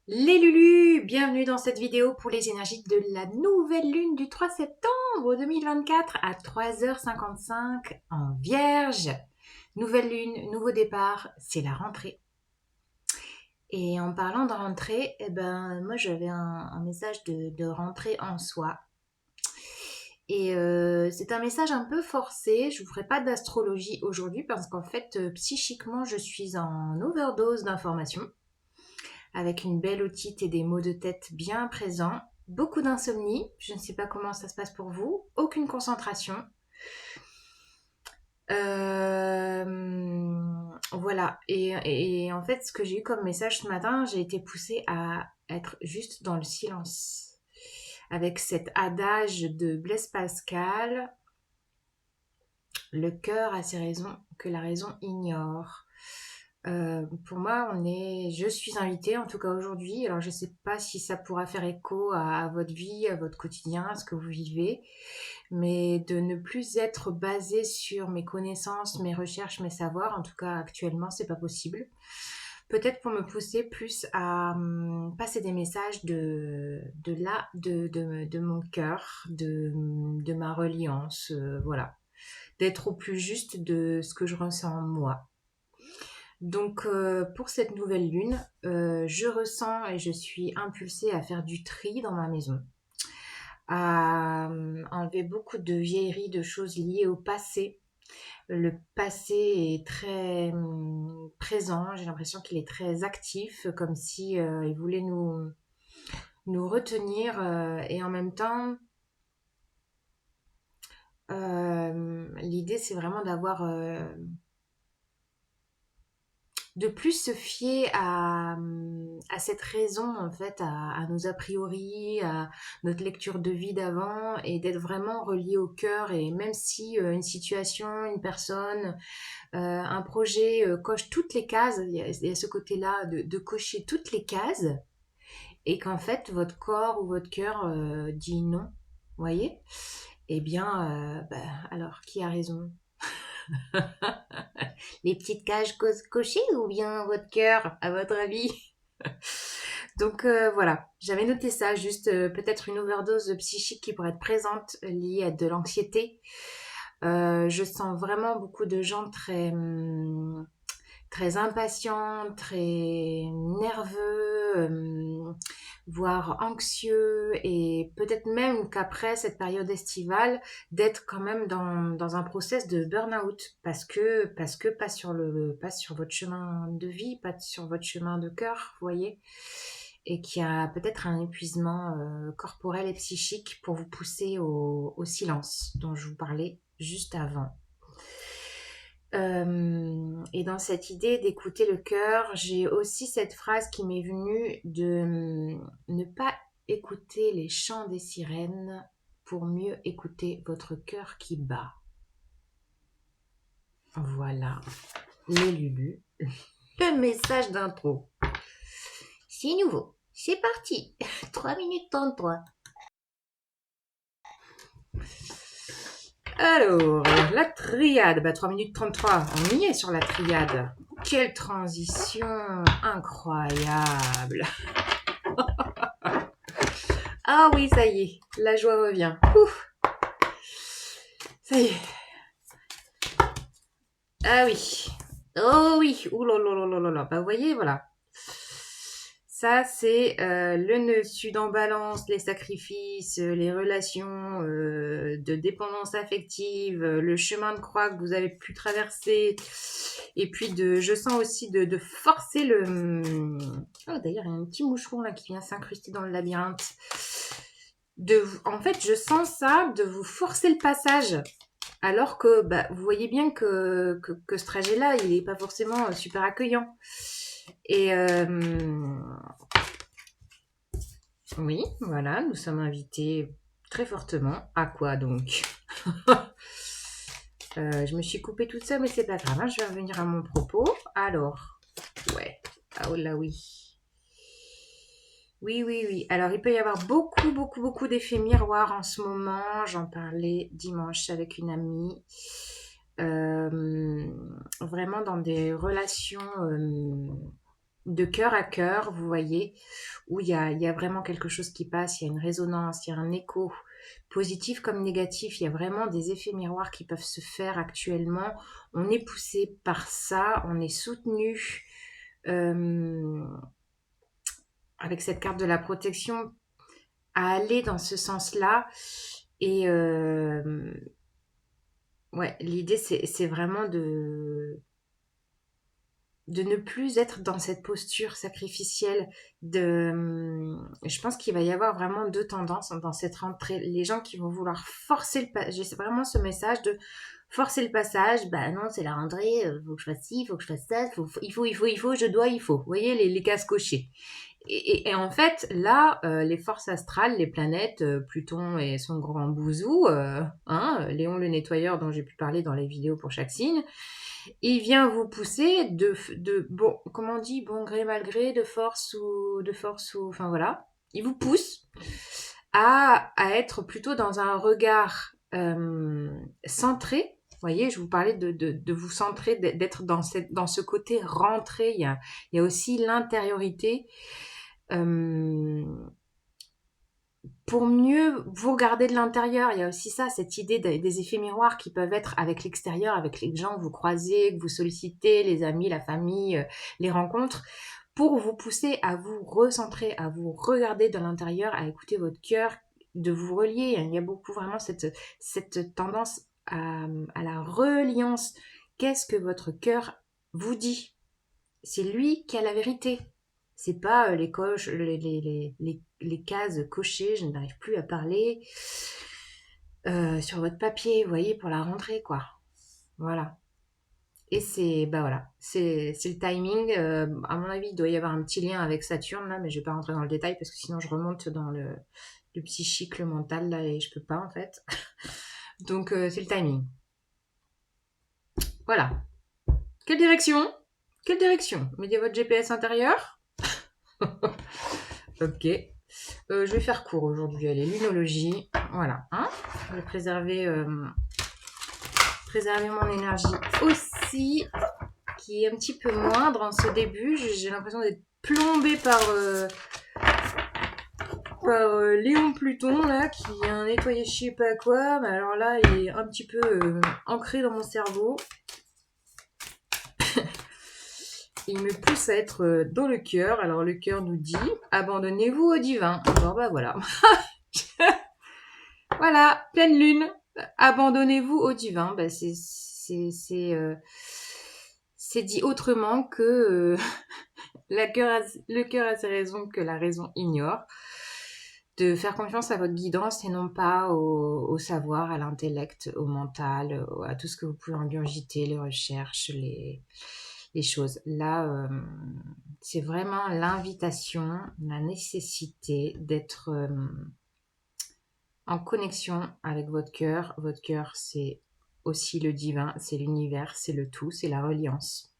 Les Lulus, bienvenue dans cette vidéo pour les énergies de la nouvelle lune du 3 septembre 2024 à 3h55 en Vierge. Nouvelle lune, nouveau départ, c'est la rentrée. Et en parlant de rentrée, moi j'avais un message de rentrée en soi. Et c'est un message un peu forcé, je vous ferai pas d'astrologie aujourd'hui parce qu'en fait psychiquement je suis en overdose d'informations avec une belle otite et des maux de tête bien présents. Beaucoup d'insomnie, je ne sais pas comment ça se passe pour vous, aucune concentration. Voilà, et en fait, ce que j'ai eu comme message ce matin, j'ai été poussée à être juste dans le silence. Avec cet adage de Blaise Pascal, le cœur a ses raisons que la raison ignore. Pour moi, je suis invitée, en tout cas aujourd'hui. Alors, je ne sais pas si ça pourra faire écho à votre vie, à votre quotidien, à ce que vous vivez, mais de ne plus être basée sur mes connaissances, mes recherches, mes savoirs. En tout cas, actuellement, c'est pas possible. Peut-être pour me pousser plus à passer des messages de mon cœur, de ma reliance, voilà. D'être au plus juste de ce que je ressens en moi. Donc pour cette nouvelle lune, je ressens et je suis impulsée à faire du tri dans ma maison, à enlever beaucoup de vieilleries, de choses liées au passé. Le passé est très présent, j'ai l'impression qu'il est très actif, comme si il voulait nous retenir et en même temps, l'idée c'est vraiment de plus se fier à cette raison, en fait, à nos a priori, à notre lecture de vie d'avant, et d'être vraiment relié au cœur. Et même si une situation, une personne, un projet coche toutes les cases, il y a ce côté-là de cocher toutes les cases, et qu'en fait, votre corps ou votre cœur dit non, vous voyez? Eh bien, alors, qui a raison? Les petites cages cochées ou bien votre cœur, à votre avis? Donc voilà, j'avais noté ça, juste peut-être une overdose psychique qui pourrait être présente liée à de l'anxiété. Je sens vraiment beaucoup de gens très impatients, très nerveux, voire anxieux, et peut-être même qu'après cette période estivale, d'être quand même dans un process de burn-out, parce que pas sur votre chemin de vie, pas sur votre chemin de cœur, vous voyez, et qu'il y a peut-être un épuisement corporel et psychique pour vous pousser au silence dont je vous parlais juste avant. Et dans cette idée d'écouter le cœur, j'ai aussi cette phrase qui m'est venue de ne pas écouter les chants des sirènes pour mieux écouter votre cœur qui bat. Voilà, les Lulus, le message d'intro. C'est nouveau, c'est parti, 3 minutes 33. Alors, la triade, 3 minutes 33, on y est sur la triade. Quelle transition incroyable. Ah oui, ça y est, la joie revient. Ouf, ça y est. Ah oui. Oh oui. Ouh là là là là là. Vous voyez, voilà. Ça, c'est le nœud sud en balance, les sacrifices, les relations de dépendance affective, le chemin de croix que vous avez pu traverser. Et puis, je sens aussi de forcer le... Oh, d'ailleurs, il y a un petit moucheron là qui vient s'incruster dans le labyrinthe. En fait, je sens ça, de vous forcer le passage. Alors que vous voyez bien que ce trajet-là, il n'est pas forcément super accueillant. Et oui, voilà, nous sommes invités très fortement. À quoi donc? Je me suis coupée toute seule, mais c'est pas grave, hein, je vais revenir à mon propos. Alors, ouais, ah oh là oui. Oui, oui, oui. Alors, il peut y avoir beaucoup, beaucoup, beaucoup d'effets miroirs en ce moment. J'en parlais dimanche avec une amie. Vraiment dans des relations de cœur à cœur, vous voyez, où il y a vraiment quelque chose qui passe, il y a une résonance, il y a un écho, positif comme négatif, il y a vraiment des effets miroirs qui peuvent se faire actuellement. On est poussé par ça, on est soutenu avec cette carte de la protection à aller dans ce sens-là. Et ouais, l'idée c'est vraiment de ne plus être dans cette posture sacrificielle. Je pense qu'il va y avoir vraiment deux tendances dans cette rentrée. Les gens qui vont vouloir forcer le passage, j'ai vraiment ce message de forcer le passage. Bah non, c'est la rentrée, faut que je fasse ci, faut que je fasse ça, il faut, je dois, il faut. Vous voyez les cases cochées. Et en fait, là, les forces astrales, les planètes, Pluton et son grand bouzou, Léon le nettoyeur dont j'ai pu parler dans les vidéos pour chaque signe, il vient vous pousser bon, comment on dit, bon gré mal gré, de force ou, enfin voilà, il vous pousse à être plutôt dans un regard centré. Vous voyez, je vous parlais de vous centrer, d'être dans ce côté rentré. Il y a aussi l'intériorité. Pour mieux vous regarder de l'intérieur, il y a aussi ça, cette idée des effets miroirs qui peuvent être avec l'extérieur, avec les gens que vous croisez, que vous sollicitez, les amis, la famille, les rencontres, pour vous pousser à vous recentrer, à vous regarder de l'intérieur, à écouter votre cœur, de vous relier. Il y a beaucoup vraiment cette tendance à la reliance. Qu'est-ce que votre cœur vous dit? C'est lui qui a la vérité. C'est pas les cases cochées, je n'arrive plus à parler, sur votre papier, vous voyez, pour la rentrée, quoi. Voilà. Et voilà, c'est le timing. À mon avis, il doit y avoir un petit lien avec Saturne, là, mais je vais pas rentrer dans le détail parce que sinon je remonte dans le psychique, le mental, là, et je peux pas, en fait. Donc, c'est le timing. Voilà. Quelle direction? Mettez votre GPS intérieur. Ok. Je vais faire court aujourd'hui. Allez, lunologie. Voilà. Je vais préserver mon énergie aussi, qui est un petit peu moindre en ce début. J'ai l'impression d'être plombée par Léon Pluton, là, qui a nettoyé je sais pas quoi. Mais alors là, il est un petit peu ancré dans mon cerveau. Il me pousse à être dans le cœur. Alors le cœur nous dit abandonnez-vous au divin. Alors bah voilà. Voilà, pleine lune. Abandonnez-vous au divin. Bah, c'est dit autrement que le cœur a ses raisons que la raison ignore. De faire confiance à votre guidance et non pas au savoir, à l'intellect, au mental, à tout ce que vous pouvez ingurgiter, les recherches, les choses. Là, c'est vraiment l'invitation, la nécessité d'être en connexion avec votre cœur. Votre cœur, c'est aussi le divin, c'est l'univers, c'est le tout, c'est la reliance.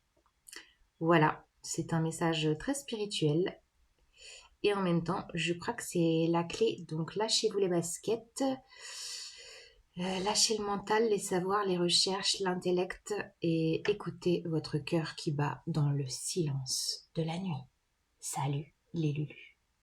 Voilà, c'est un message très spirituel. Et en même temps, je crois que c'est la clé. Donc, lâchez-vous les baskets. Lâchez le mental, les savoirs, les recherches, l'intellect et écoutez votre cœur qui bat dans le silence de la nuit. Salut les Lulus.